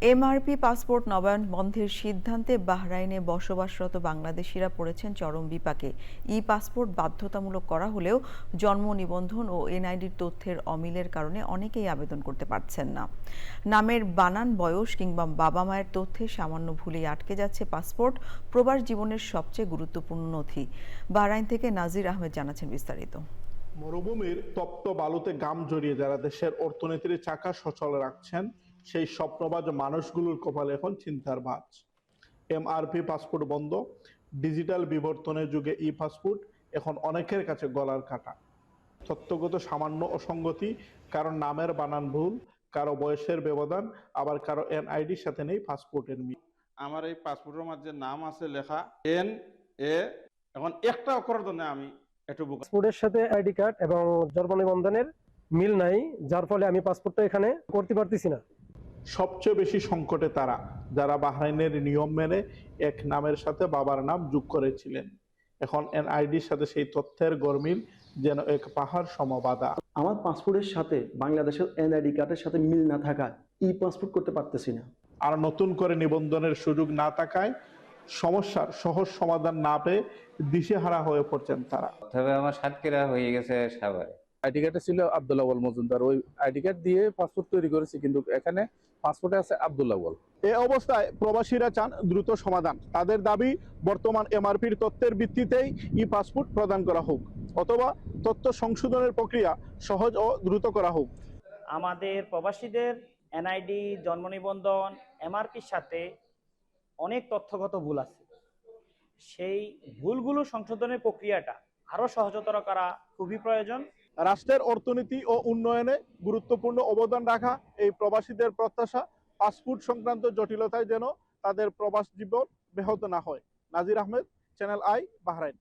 MRP passport নবায়ন বন্ধের সিদ্ধান্তে বাহরাইনে বসবাসরত বাংলাদেশিরা পড়েছেন চরম বিপাকে। ই পাসপোর্ট বাধ্যতামূলক করা হলেও জন্ম নিবন্ধন ও এনআইডির তথ্যের অমিলের কারণে অনেকেই আবেদন করতে পারছেন না। নামের বানান, বয়স কিংবা বাবা মায়ের তথ্যে সামান্য ভুলেই আটকে যাচ্ছে পাসপোর্ট, প্রবাস জীবনের সবচেয়ে গুরুত্বপূর্ণ নথি। বাহরাইন থেকে নাজির আহমেদ জানাচ্ছেন বিস্তারিত। মরুভূমির তপ্ত বালুতে গাম জড়িয়ে যারা দেশের অর্থনীতির চাকা সচল রাখছেন, সেই স্বপ্নবাজ মানুষগুলোর কপালে এখন চিন্তার ভাঁজ। এমআরপি পাসপোর্ট বন্ধ, ডিজিটাল বিবর্তনের যুগে ই পাসপোর্ট এখন অনেকের কাছে গলার কাটা। তথ্যগত সামান্য অসঙ্গতি, কারো নামের বানান ভুল, কারো বয়সের ব্যবধান, আবার কারো এনআইডির সাথে নেই পাসপোর্টের মিল। আমার এই পাসপোর্টের মাঝে নাম আছে লেখা এন এ, এখন একটা অক্ষরের জন্য আমি একটু বুক। পাসপোর্টের সাথে আইডি কার্ড এবং জন্ম নিবন্ধনের মিল নাই, যার ফলে আমি পাসপোর্টটা এখানে করতে পারতেছি না। সবচেয়ে বেশি সংকটে তারা, যারা বাহরাইনের নিয়ম মেনে এক নামের সাথে বাবার নাম যোগ করেছিলেন। এখন এনআইডির সাথে সেই তথ্যের গরমিল যেন এক পাহাড় সমবাধা। আমার পাসপোর্টের সাথে বাংলাদেশের এনআইডি কার্ডের সাথে মিল না থাকায় ই পাসপোর্ট করতে পারতেছি না। আর নতুন করে নিবন্ধনের সুযোগ না থাকায় সমস্যার সহজ সমাধান না পেয়ে দিশেহারা হয়ে পড়ছেন তারা। তবে আমার সাতক্ষীরা হয়ে গেছে সাভারে। আইডি কার্ডে ছিল আব্দুল আউয়াল মজুমদার, ওই আইডি কার্ড দিয়ে পাসপোর্ট তৈরি করেছি, কিন্তু এখানে পাসপোর্টে আছে আব্দুল আউয়াল। এ অবস্থায় প্রবাসীরা চান দ্রুত সমাধান। তাদের দাবি, বর্তমান এমআরপির তথ্যের ভিত্তিতেই ই পাসপোর্ট প্রদান করা হোক, অথবা তথ্য সংশোধনের প্রক্রিয়া সহজ ও দ্রুত করা হোক। আমাদের প্রবাসীদের এনআইডি, জন্ম নিবন্ধন, এমআরপির সাথে অনেক তথ্যগত ভুল আছে। সেই ভুলগুলো সংশোধনের প্রক্রিয়াটা আরো সহজতর করা খুবই প্রয়োজন। রাষ্ট্রের অর্থনীতি ও উন্নয়নে গুরুত্বপূর্ণ অবদান রাখা এই প্রবাসীদের প্রত্যাশা, পাসপোর্ট সংক্রান্ত জটিলতায় যেন তাদের প্রবাস জীবন ব্যাহত না হয়। নাজির আহমেদ, চ্যানেল আই, বাহরাইন।